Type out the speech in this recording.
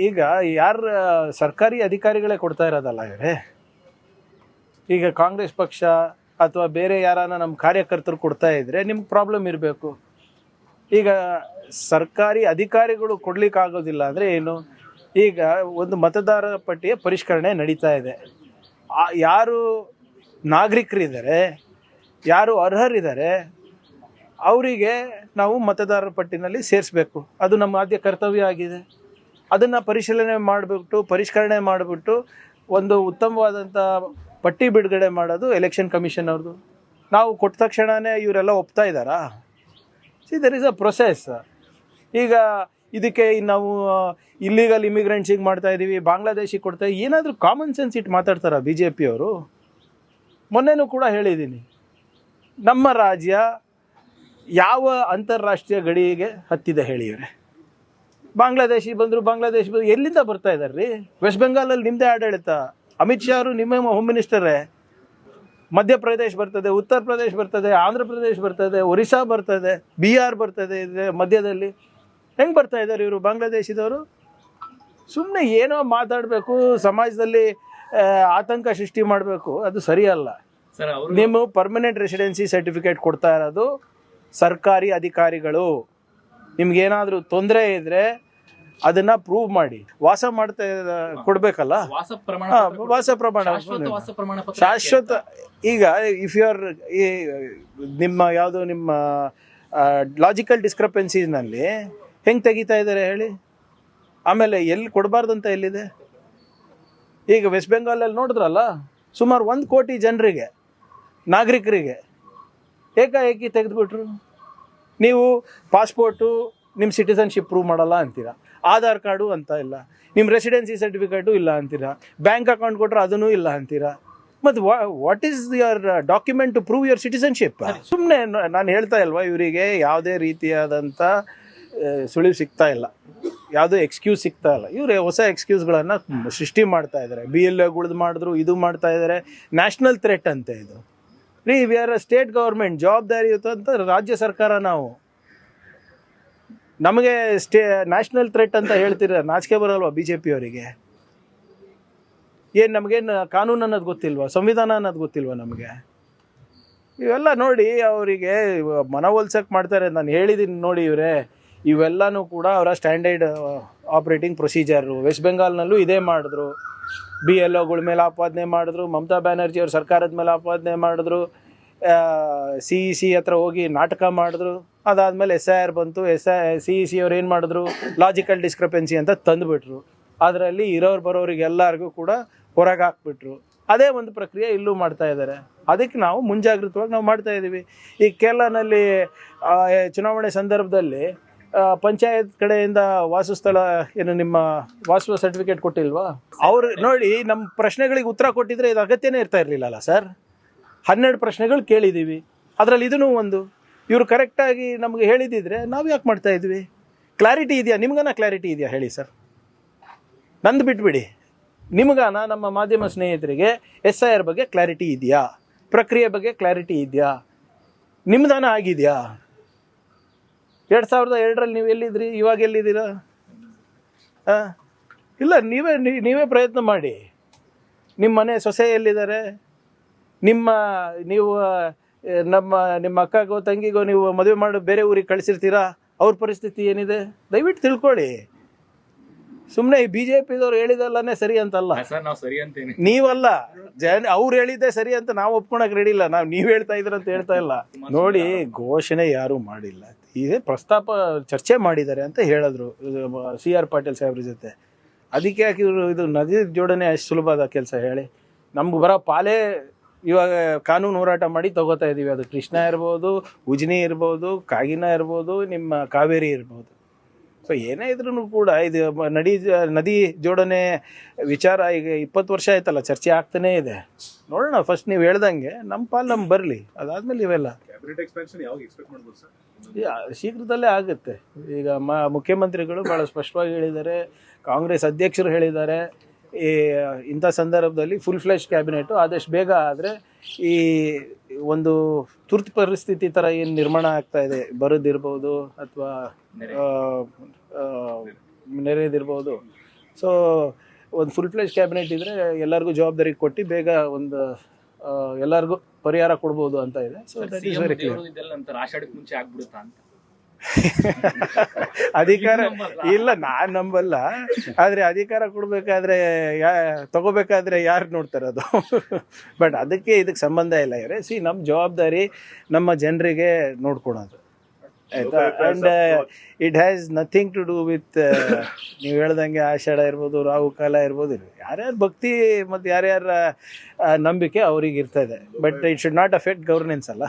ಈಗ ಯಾರು ಸರ್ಕಾರಿ ಅಧಿಕಾರಿಗಳೇ ಕೊಡ್ತಾ ಇರೋದಲ್ಲ ಇವರೇ. ಈಗ ಕಾಂಗ್ರೆಸ್ ಪಕ್ಷ ಅಥವಾ ಬೇರೆ ಯಾರನ್ನ ನಮ್ಮ ಕಾರ್ಯಕರ್ತರು ಕೊಡ್ತಾ ಇದ್ರೆ ನಿಮ್ಗೆ ಪ್ರಾಬ್ಲಮ್ ಇರಬೇಕು. ಈಗ ಸರ್ಕಾರಿ ಅಧಿಕಾರಿಗಳು ಕೊಡ್ಲಿಕ್ಕೆ ಆಗೋದಿಲ್ಲ ಅಂದರೆ ಏನು? ಈಗ ಒಂದು ಮತದಾರ ಪಟ್ಟಿಯ ಪರಿಷ್ಕರಣೆ ನಡೀತಾ ಇದೆ. ಯಾರು ನಾಗರಿಕರಿದ್ದಾರೆ, ಯಾರು ಅರ್ಹರಿದ್ದಾರೆ, ಅವರಿಗೆ ನಾವು ಮತದಾರರ ಪಟ್ಟಿನಲ್ಲಿ ಸೇರಿಸ್ಬೇಕು. ಅದು ನಮ್ಮ ಆದ್ಯ ಕರ್ತವ್ಯ ಆಗಿದೆ. ಅದನ್ನು ಪರಿಷ್ಕರಣೆ ಮಾಡಿಬಿಟ್ಟು ಒಂದು ಉತ್ತಮವಾದಂಥ ಪಟ್ಟಿ ಬಿಡುಗಡೆ ಮಾಡೋದು ಎಲೆಕ್ಷನ್ ಕಮಿಷನ್ ಅವ್ರದ್ದು. ನಾವು ಕೊಟ್ಟ ತಕ್ಷಣವೇ ಇವರೆಲ್ಲ ಒಪ್ತಾ ಇದ್ದಾರಾ? See, there is a process. ಈಗ ಇದಕ್ಕೆ ನಾವು ಇಲ್ಲಿಗಲ್ ಇಮಿಗ್ರೆಂಟ್ಸಿಗೆ ಮಾಡ್ತಾ ಇದ್ದೀವಿ, ಬಾಂಗ್ಲಾದೇಶಿಗೆ ಕೊಡ್ತಾ ಇದ್ದೀವಿ, ಏನಾದರೂ ಕಾಮನ್ ಸೆನ್ಸ್ ಇಟ್ಟು ಮಾತಾಡ್ತಾರಾ ಬಿ ಜೆ ಪಿಯವರು? ಮೊನ್ನೆನೂ ಕೂಡ ಹೇಳಿದ್ದೀನಿ, ನಮ್ಮ ರಾಜ್ಯ ಯಾವ ಅಂತಾರಾಷ್ಟ್ರೀಯ ಗಡಿಗೆ ಹತ್ತಿದೆ ಹೇಳಿವ್ರೆ? ಬಾಂಗ್ಲಾದೇಶಿ ಬಂದರು, ಎಲ್ಲಿಂದ ಬರ್ತಾ ಇದ್ದಾರೆ ರೀ? ವೆಸ್ಟ್ ಬೆಂಗಾಲಲ್ಲಿ ನಿಮ್ಮದೇ ಆಡಳಿತ. ಅಮಿತ್ ಶಾ ಅವರು ನಿಮ್ಮ ಹೋಮ್ ಮಿನಿಸ್ಟರೇ. ಮಧ್ಯಪ್ರದೇಶ್ ಬರ್ತದೆ, ಉತ್ತರ ಪ್ರದೇಶ್ ಬರ್ತದೆ, ಆಂಧ್ರ ಪ್ರದೇಶ್ ಬರ್ತದೆ, ಒರಿಸ್ಸಾ ಬರ್ತದೆ, ಬಿಹಾರ್ ಬರ್ತದೆ. ಮಧ್ಯದಲ್ಲಿ ಹೆಂಗೆ ಬರ್ತಾ ಇದ್ದಾರೆ ಇವರು ಬಾಂಗ್ಲಾದೇಶದವರು? ಸುಮ್ಮನೆ ಏನೋ ಮಾತಾಡಬೇಕು, ಸಮಾಜದಲ್ಲಿ ಆತಂಕ ಸೃಷ್ಟಿ ಮಾಡಬೇಕು, ಅದು ಸರಿಯಲ್ಲ. ನಿಮ್ಮ ಪರ್ಮನೆಂಟ್ ರೆಸಿಡೆನ್ಸಿ ಸರ್ಟಿಫಿಕೇಟ್ ಕೊಡ್ತಾ ಇರೋದು ಸರ್ಕಾರಿ ಅಧಿಕಾರಿಗಳು. ನಿಮ್ಗೇನಾದರೂ ತೊಂದರೆ ಇದ್ರೆ ಅದನ್ನ ಪ್ರೂವ್ ಮಾಡಿ ವಾಸ ಮಾಡ್ತಾ ಕೊಡ್ಬೇಕಲ್ಲ. ವಾಸ ಪ್ರಮಾಣ ಶಾಶ್ವತ. ಈಗ ಇಫ್ ಯು ಆರ್ ನಿಮ್ಮ ಯಾವುದು ನಿಮ್ಮ ಲಾಜಿಕಲ್ ಡಿಸ್ಕ್ರಪೆನ್ಸೀಸ್ನಲ್ಲಿ ಹೆಂಗೆ ತೆಗಿತಾ ಇದ್ದಾರೆ ಹೇಳಿ? ಆಮೇಲೆ ಎಲ್ಲಿ ಕೊಡಬಾರ್ದಂತ ಎಲ್ಲಿದೆ? ಈಗ ವೆಸ್ಟ್ ಬೆಂಗಾಲಲ್ಲಿ ನೋಡಿದ್ರಲ್ಲ, ಸುಮಾರು 1 ಕೋಟಿ ಜನರಿಗೆ, ನಾಗರಿಕರಿಗೆ ಏಕಾಏಕಿ ತೆಗೆದುಬಿಟ್ರು. ನೀವು ಪಾಸ್ಪೋರ್ಟು, ನಿಮ್ಮ ಸಿಟಿಸನ್ಶಿಪ್ ಪ್ರೂವ್ ಮಾಡಲ್ಲ ಅಂತೀರಾ, ಆಧಾರ್ ಕಾರ್ಡು ಅಂತ ಇಲ್ಲ, ನಿಮ್ಮ ರೆಸಿಡೆನ್ಸಿ ಸರ್ಟಿಫಿಕೇಟು ಇಲ್ಲ ಅಂತೀರಾ, ಬ್ಯಾಂಕ್ ಅಕೌಂಟ್ ಕೊಟ್ಟರೆ ಅದೂ ಇಲ್ಲ ಅಂತೀರಾ. ಮತ್ತು what is your document to prove your citizenship? ಸುಮ್ಮನೆ ನಾನು ಹೇಳ್ತಾ ಇಲ್ವಾ, ಇವರಿಗೆ ಯಾವುದೇ ರೀತಿಯಾದಂಥ ಸುಳಿವು ಸಿಗ್ತಾ ಇಲ್ಲ, ಯಾವುದೋ ಎಕ್ಸ್ಕ್ಯೂಸ್ ಸಿಗ್ತಾ ಇಲ್ಲ. ಇವರು ಹೊಸ ಎಕ್ಸ್ಕ್ಯೂಸ್ಗಳನ್ನು ಸೃಷ್ಟಿ ಮಾಡ್ತಾ ಇದ್ದಾರೆ. BLOಗಳದ್ದು ಮಾಡಿದ್ರು, ಇದು ಮಾಡ್ತಾ ಇದ್ದಾರೆ. ನ್ಯಾಷನಲ್ ಥ್ರೆಟ್ ಅಂತೆ ಇದು ರೀ. We are a state government, ಜವಾಬ್ದಾರಿ ಅಂತ ರಾಜ್ಯ ಸರ್ಕಾರ. ನಾವು ನಮಗೆ ನ್ಯಾಷನಲ್ ಥ್ರೆಟ್ ಅಂತ ಹೇಳ್ತೀರ, ನಾಚಿಕೆ ಬರಲ್ವಾ ಬಿ ಜೆ ಪಿಯವರಿಗೆ? ಏನು ನಮಗೇನು ಕಾನೂನು ಅನ್ನೋದು ಗೊತ್ತಿಲ್ವಾ? ಸಂವಿಧಾನ ಅನ್ನೋದು ಗೊತ್ತಿಲ್ವಾ ನಮಗೆ? ಇವೆಲ್ಲ ನೋಡಿ ಅವರಿಗೆ ಮನವೊಲ್ಸಕ್ಕೆ ಮಾಡ್ತಾರೆ. ನಾನು ಹೇಳಿದ್ದೀನಿ ನೋಡಿ, ಇವೆಲ್ಲನೂ ಕೂಡ ಅವರ ಸ್ಟ್ಯಾಂಡರ್ಡ್ ಆಪ್ರೇಟಿಂಗ್ ಪ್ರೊಸೀಜರು. ವೆಸ್ಟ್ ಬೆಂಗಾಲ್ನಲ್ಲೂ ಇದೇ ಮಾಡಿದ್ರು. BLOಗಳ ಮೇಲೆ ಆಪಾದನೆ ಮಾಡಿದ್ರು, ಮಮತಾ ಬ್ಯಾನರ್ಜಿ ಅವ್ರ ಸರ್ಕಾರದ ಮೇಲೆ ಆಪಾದನೆ ಮಾಡಿದ್ರು, CEC ಹತ್ರ ಹೋಗಿ ನಾಟಕ ಮಾಡಿದ್ರು. ಅದಾದಮೇಲೆ SIR ಬಂತು. CEC ಅವ್ರು ಏನು ಮಾಡಿದ್ರು? ಲಾಜಿಕಲ್ ಡಿಸ್ಕ್ರಪೆನ್ಸಿ ಅಂತ ತಂದುಬಿಟ್ರು. ಅದರಲ್ಲಿ ಇರೋರು ಬರೋರಿಗೆ ಎಲ್ಲರಿಗೂ ಕೂಡ ಹೊರಗೆ ಹಾಕ್ಬಿಟ್ರು. ಅದೇ ಒಂದು ಪ್ರಕ್ರಿಯೆ ಇಲ್ಲೂ ಮಾಡ್ತಾ ಇದ್ದಾರೆ. ಅದಕ್ಕೆ ನಾವು ಮುಂಜಾಗ್ರತವಾಗಿ ನಾವು ಮಾಡ್ತಾ ಇದ್ದೀವಿ. ಈ ಕೇರಳನಲ್ಲಿ ಚುನಾವಣೆ ಸಂದರ್ಭದಲ್ಲಿ ಪಂಚಾಯತ್ ಕಡೆಯಿಂದ ವಾಸಸ್ಥಳ ಏನು ನಿಮ್ಮ ವಾಸುವ ಸರ್ಟಿಫಿಕೇಟ್ ಕೊಟ್ಟಿಲ್ವಾ? ಅವ್ರು ನೋಡಿ, ನಮ್ಮ ಪ್ರಶ್ನೆಗಳಿಗೆ ಉತ್ತರ ಕೊಟ್ಟಿದ್ರೆ ಇದು ಅಗತ್ಯನೇ ಇರ್ತಾ ಇರಲಿಲ್ಲಲ್ಲ ಸರ್. 12 ಪ್ರಶ್ನೆಗಳು ಕೇಳಿದ್ದೀವಿ, ಅದರಲ್ಲಿ ಇದೂ ಒಂದು. ಇವರು ಕರೆಕ್ಟಾಗಿ ನಮಗೆ ಹೇಳಿದಿದ್ರೆ ನಾವು ಯಾಕೆ ಮಾಡ್ತಾ ಇದ್ವಿ? ಕ್ಲಾರಿಟಿ ಇದೆಯಾ ನಿಮ್ಗಾನ? ಕ್ಲಾರಿಟಿ ಇದೆಯಾ ಹೇಳಿ ಸರ್? ನಂದು ಬಿಟ್ಬಿಡಿ, ನಿಮ್ಗಾನ ನಮ್ಮ ಮಾಧ್ಯಮ ಸ್ನೇಹಿತರಿಗೆ SIR ಬಗ್ಗೆ ಕ್ಲಾರಿಟಿ ಇದೆಯಾ? ಪ್ರಕ್ರಿಯೆ ಬಗ್ಗೆ ಕ್ಲಾರಿಟಿ ಇದೆಯಾ? ನಿಮ್ದಾನ ಆಗಿದೆಯಾ? 2002ರಲ್ಲಿ ನೀವು ಎಲ್ಲಿದ್ರಿ? ಇವಾಗ ಎಲ್ಲಿದ್ದೀರಾ? ಇಲ್ಲ, ನೀವೇ ಪ್ರಯತ್ನ ಮಾಡಿ. ನಿಮ್ಮ ಮನೆ ಸೊಸೆ ಎಲ್ಲಿದ್ದಾರೆ? ನೀವು ನಿಮ್ಮ ಅಕ್ಕಗೋ ತಂಗಿಗೋ ನೀವು ಮದುವೆ ಮಾಡಿ ಬೇರೆ ಊರಿಗೆ ಕಳಿಸಿರ್ತೀರಾ, ಅವ್ರ ಪರಿಸ್ಥಿತಿ ಏನಿದೆ ದಯವಿಟ್ಟು ತಿಳ್ಕೊಳ್ಳಿ. ಸುಮ್ಮನೆ ಈ BJPದವ್ರು ಹೇಳಿದಲ್ಲೇ ಸರಿ ಅಂತಲ್ಲ. ನೀವಲ್ಲ, ಅವ್ರು ಹೇಳಿದ್ದೆ ಸರಿ ಅಂತ ನಾವು ಒಪ್ಕೊಳಕ್ ರೆಡಿ ಇಲ್ಲ. ನೀವು ಹೇಳ್ತಾ ಇದ್ರ ಅಂತ ಹೇಳ್ತಾ ಇಲ್ಲ. ನೋಡಿ, ಘೋಷಣೆ ಯಾರು ಮಾಡಿಲ್ಲ, ಇದೇ ಪ್ರಸ್ತಾಪ ಚರ್ಚೆ ಮಾಡಿದ್ದಾರೆ ಅಂತ ಹೇಳಿದ್ರು CR ಪಾಟೀಲ್ ಸಾಹೇಬ್ರ ಜೊತೆ. ಅದಕ್ಕೆ ಯಾಕೆ ಇವರು ಇದು ನದಿ ಜೋಡಣೆ ಅಷ್ಟು ಸುಲಭದ ಕೆಲಸ ಹೇಳಿ? ನಮ್ಗೆ ಬರೋ ಪಾಲೇ ಇವಾಗ ಕಾನೂನು ಹೋರಾಟ ಮಾಡಿ ತಗೋತಾ ಇದ್ದೀವಿ. ಅದು ಕೃಷ್ಣ ಇರ್ಬೋದು, ಉಜ್ನಿ ಇರ್ಬೋದು, ಕಾಗಿನ ಇರ್ಬೋದು, ನಿಮ್ಮ ಕಾವೇರಿ ಇರ್ಬೋದು. ಸೊ ಏನೇ ಇದ್ರೂ ಕೂಡ ಇದು ನದಿ ಜೋಡಣೆ ವಿಚಾರ ಈಗ 20 ವರ್ಷ ಆಯ್ತಲ್ಲ, ಚರ್ಚೆ ಆಗ್ತಾನೇ ಇದೆ. ನೋಡೋಣ, ಫಸ್ಟ್ ನೀವು ಹೇಳ್ದಂಗೆ ನಮ್ಮ ಪಾಲು ನಮ್ಗೆ ಬರಲಿ, ಅದಾದ್ಮೇಲೆ ಇವೆಲ್ಲ ಶೀಘ್ರದಲ್ಲೇ ಆಗುತ್ತೆ. ಈಗ ಮುಖ್ಯಮಂತ್ರಿಗಳು ಭಾಳ ಸ್ಪಷ್ಟವಾಗಿ ಹೇಳಿದ್ದಾರೆ, ಕಾಂಗ್ರೆಸ್ ಅಧ್ಯಕ್ಷರು ಹೇಳಿದ್ದಾರೆ, ಇಂಥ ಸಂದರ್ಭದಲ್ಲಿ ಫುಲ್ ಫ್ಲೆಶ್ ಕ್ಯಾಬಿನೆಟು ಆದಷ್ಟು ಬೇಗ ಆದರೆ ಈ ಒಂದು ತುರ್ತು ಪರಿಸ್ಥಿತಿ ಥರ ಏನು ನಿರ್ಮಾಣ ಆಗ್ತಾ ಇದೆ, ಬರೋದಿರ್ಬೋದು ಅಥವಾ ನೆರೆದಿರ್ಬೋದು. ಸೊ ಒಂದು ಫುಲ್ ಫ್ಲೆಜ್ ಕ್ಯಾಬಿನೆಟ್ ಇದ್ದರೆ ಎಲ್ಲರಿಗೂ ಜವಾಬ್ದಾರಿ ಕೊಟ್ಟು ಬೇಗ ಒಂದು ಎಲ್ಲರಿಗೂ ಪರಿಹಾರ ಕೊಡ್ಬೋದು ಅಂತ ಇದೆ. So that is very clear. ಆಷಾಢಕ್ಕೆ ಮುಂಚೆ ಆಗ್ಬಿಡುತ್ತಾ ಅಂತ ಅಧಿಕಾರ ಇಲ್ಲ, ನಾನ್ ನಂಬಲ್ಲ. ಆದ್ರೆ ಅಧಿಕಾರ ಕೊಡ್ಬೇಕಾದ್ರೆ ತಗೋಬೇಕಾದ್ರೆ ಯಾರು ನೋಡ್ತಾರೆ ಅದು. ಬಟ್ ಇದಕ್ಕೆ ಸಂಬಂಧ ಇಲ್ಲ ಇವರೇ. ನಮ್ಮ ಜವಾಬ್ದಾರಿ ನಮ್ಮ ಜನರಿಗೆ ನೋಡ್ಕೊಳೋದು, ಆಯ್ತಾ. And it has nothing to do with ನೀವು ಹೇಳ್ದಂಗೆ ಆಷಾಢ ಇರ್ಬೋದು, ರಾಹುಕಾಲ ಇರ್ಬೋದು, ಯಾರ್ಯಾರ ಭಕ್ತಿ ಮತ್ತು ಯಾರ್ಯಾರ ನಂಬಿಕೆ ಅವ್ರಿಗೆ ಇರ್ತದೆ. But it should not affect governance ಅಲ್ಲ.